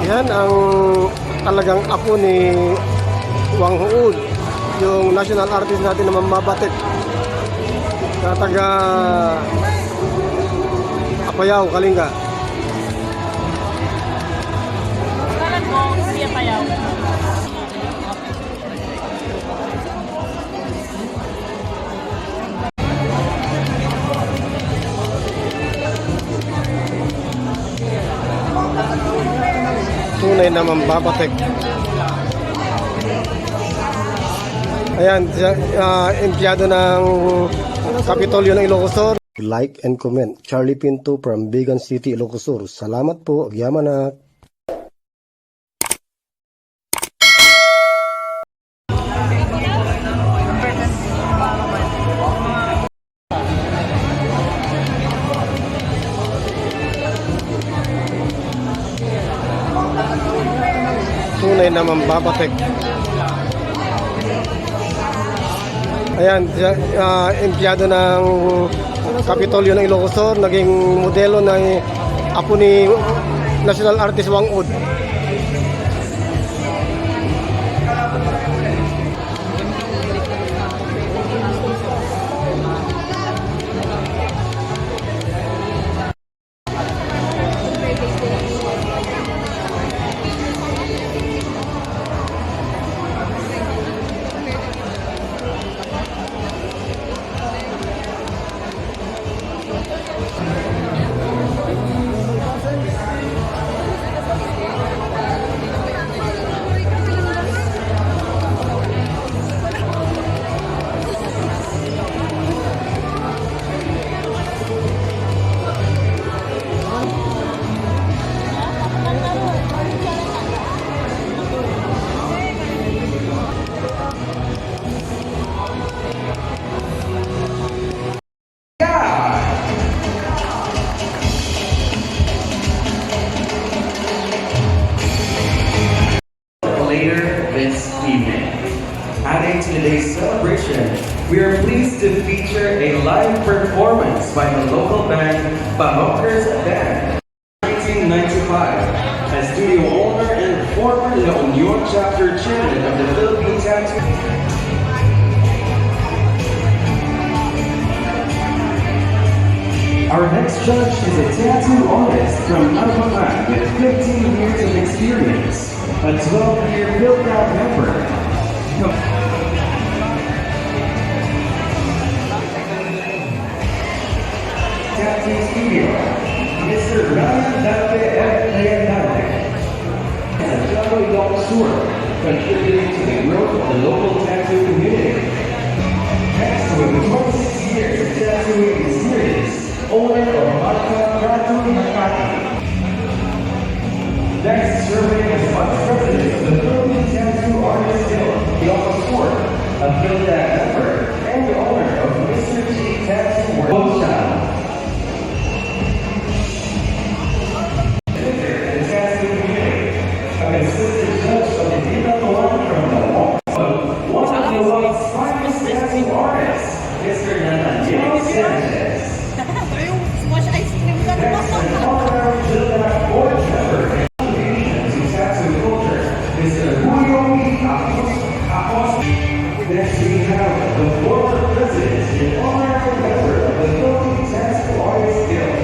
Yan ang talagang apo ni Wang Huod, yung national artist natin na mamabatik na taga Apayao, Kalinga. Kalan mo, siya payaw. Tunay na mambabatik. Ayan, empleyado ng Kapitolyo ng Ilocos Sur. Like and comment. Charlie Pinto from Bigan City, Ilocos Sur. Salamat po. Agyaman. Tunay na mambabatik. Ayan, empleyado ng Kapitolyo ng Ilocos Sur, naging modelo ng apo ni national artist Wang Huod. Later this evening. Adding to today's celebration, we are pleased to feature a live performance by the local band Bahokers Band. 1995, as studio owner and former La Union chapter chairman of the Philippine Tattoo. Our next judge is a tattoo artist from Alabama with 15 years of experience, a 12-year built-out member. Tattoo Studio, Mr. Ryan Dante F. Leandante. And a fellow Ilocos Sur, contributing to the growth of the local tattoo community. Next, with 26 years of tattooing experience, owner of Marca Tattoo Makati. Next, serving as vice president of the Philippine Tattoo Artists Guild, Ilocos Sur, a Guild-Act member, and the owner of Mr. G Tattoo World Channel. The tattoo community, a consistent judge of the Dinatawan from the one of the world's finest tattoo artists, Mr. Nathaniel Sanchez. Smash ice cream ka na. Next, an honorary Guild-Act board member and to tattoo culture, Mr. Julio Acos. Next, we have the former president and honorary member of the Philippine Tattoo Artists Guild.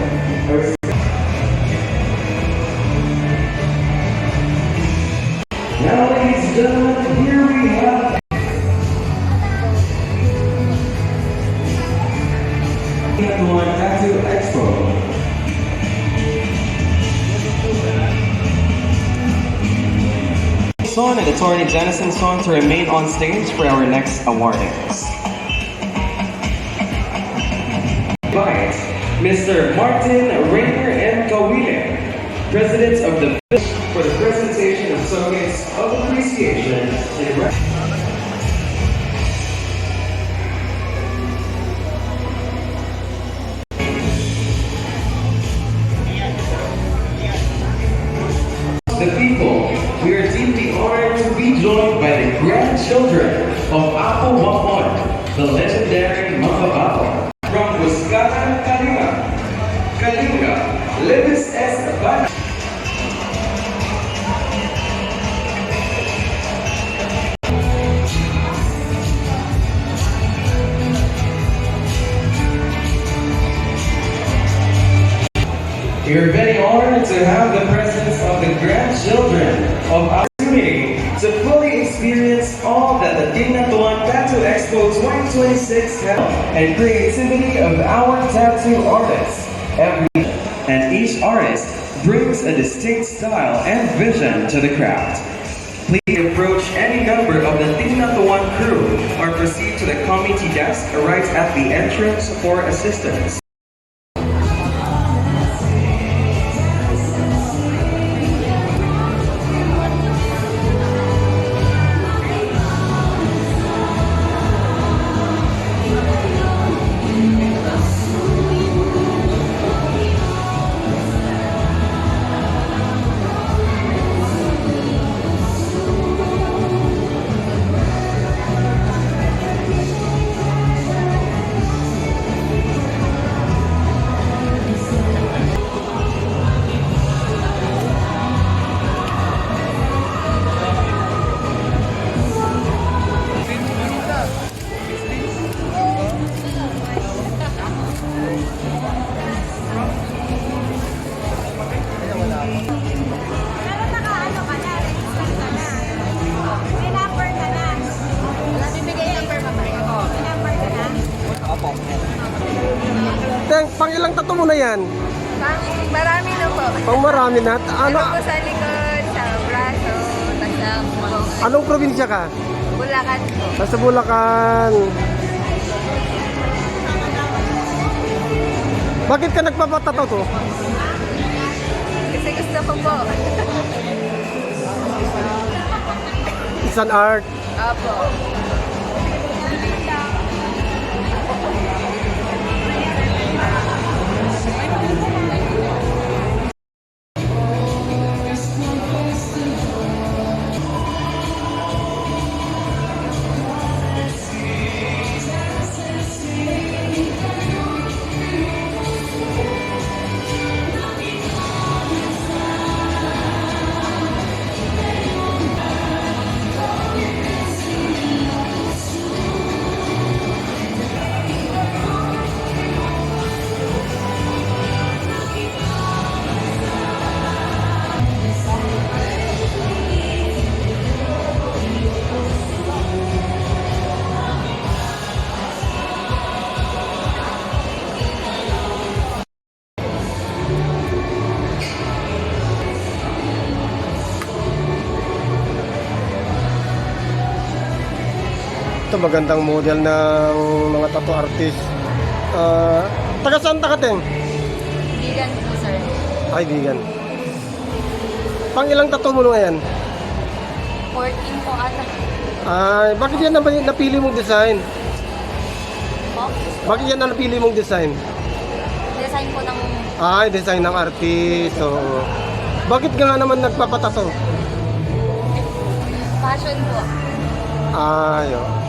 Now, ladies and gentlemen, here we have the Tattoo Expo. Son and Attorney Jenison Son to remain on stage for our next awardings. Invite Mr. Martin Rainer M. Kawile, President of the for the presentation of tokens of appreciation in the people, we are deeply honored to be joined by the grandchildren of Apo Wapon, the legendary Makabato. From Wisconsin, Kalinga, Libis S. Ban. We are very honored to have the presence of the grandchildren of our community to fully experience all that the Tingnan Tuan Tattoo Expo 2026 has and creativity of our tattoo artists. And each artist brings a distinct style and vision to the craft. Please approach any member of the Tingnan Tuan crew or proceed to the committee desk right at the entrance for assistance. Pero naka-ano ka na, register ka na. May number ka na. Wala bibigay number ba ba? May number ka na? Teng, pang ilang tattoo mo na yan? Marami na po. Pang marami na. Ano? Meron po sa likod, sa braso, sa bukong. Anong probinsya ka? Bulacan po. Nasa Bulacan. Bakit ka nagpapatato to? Kasi gusto ko po. It's an art. Opo. Ito magandang model ng mga tattoo artist. Taga saan ka, Teng? Vegan po, sir. Ay, vegan. Pang ilang tattoo mo na yan? 14 po ata. Ay, bakit yan napili mong design? Po? Bakit yan ang napili mong design? Design po ng Ay, design ng artist. Oo. Bakit ka nga naman nagpapatato? fashion po. Ay, oh.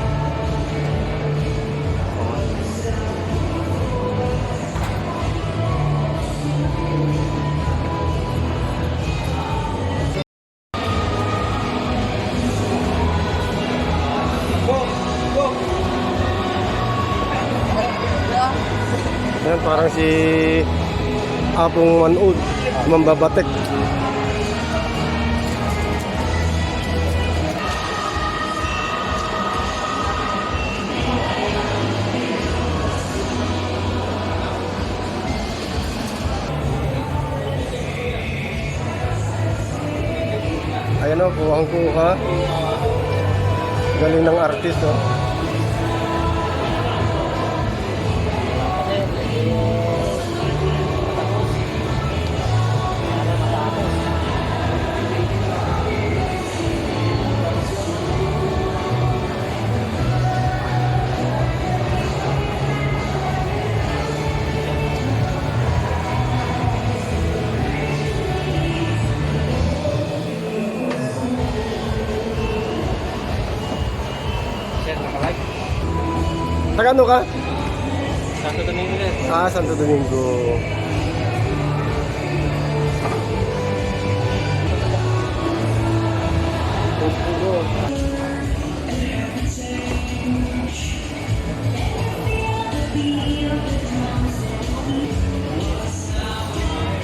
Yan, parang si Apong Manood, mambabatek. Ayan o, kuhang-kuha. Galing ng artist, oh. Taga ano ka? Santo Domingo din. Ah, Santo Domingo.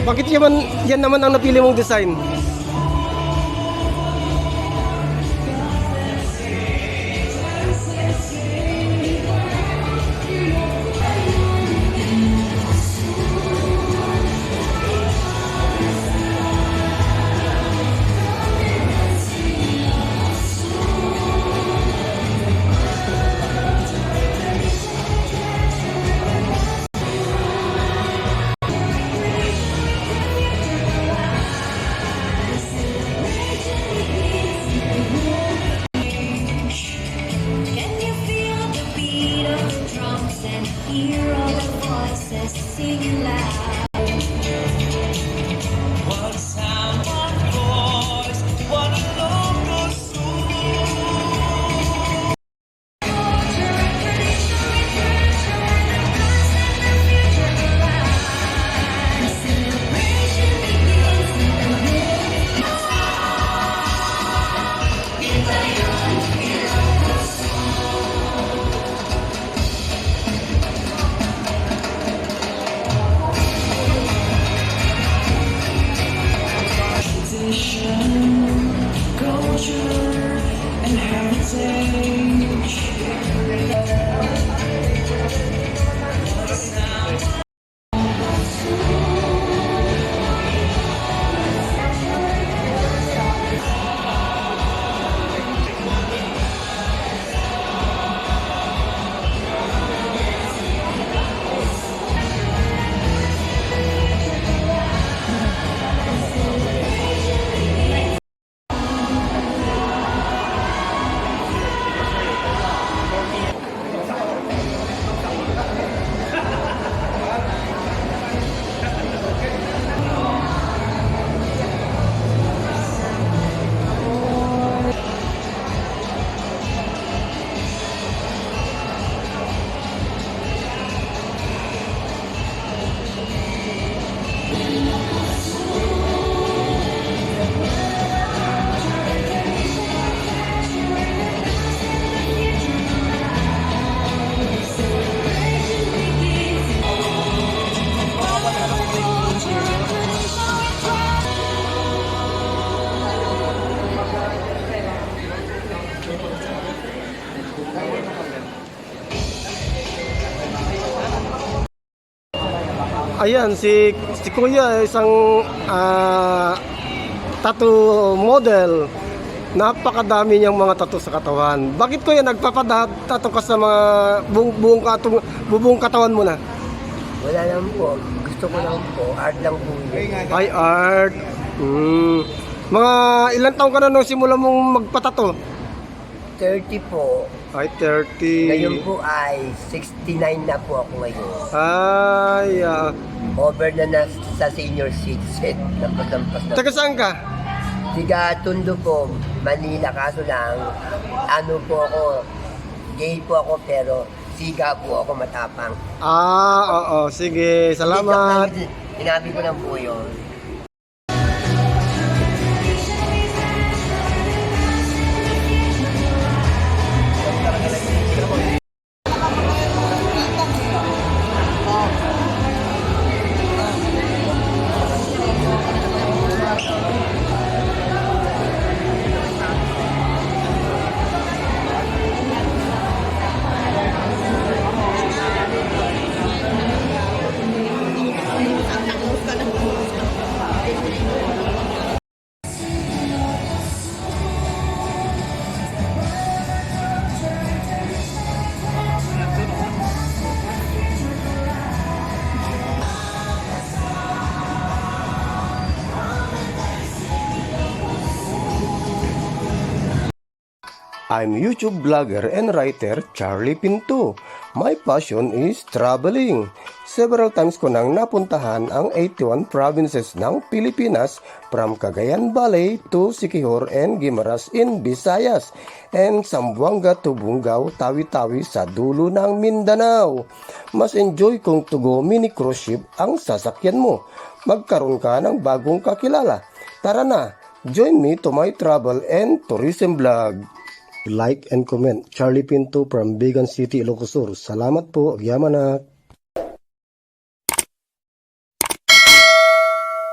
Bakit yan naman ang napili mong design? Can you feel the beat of the drums and hear all the voices singing loud? One sound, one voice, one local soul. Tradition, culture, and heritage. Ayan, si Kuya, isang tattoo model. Napakadami niyang mga tattoo sa katawan. Bakit Kuya nagpapatato ka sa mga buong katawan mo na? Wala lang po. Gusto ko lang po. Art lang po yun. Ay, art. Mga ilang taon ka na nung simula mong magpatato? 30 po. Ay, 30. Ngayon po ay 69 na po ako ngayon. Ay, Over na sa senior citizen. Lampas na. taga saan ka? Tiga Tondo po, Manila. Kaso lang, ano po ako, gay po ako pero siga po ako matapang. Oo, sige, salamat. Sinabi ko lang po yun. I'm YouTube vlogger and writer Charlie Pinto. My passion is traveling. Several times ko nang napuntahan ang 81 provinces ng Pilipinas from Cagayan Valley to Siquijor and Guimaras in Visayas and Zamboanga to Bungao, Tawi-Tawi sa dulo ng Mindanao. Mas enjoy kung to go mini cruise ship ang sasakyan mo. Magkaroon ka ng bagong kakilala. Tara na, join me to my travel and tourism vlog. Like and comment. Charlie Pinto from Bigan City, Ilocos Sur. Salamat po. Yaman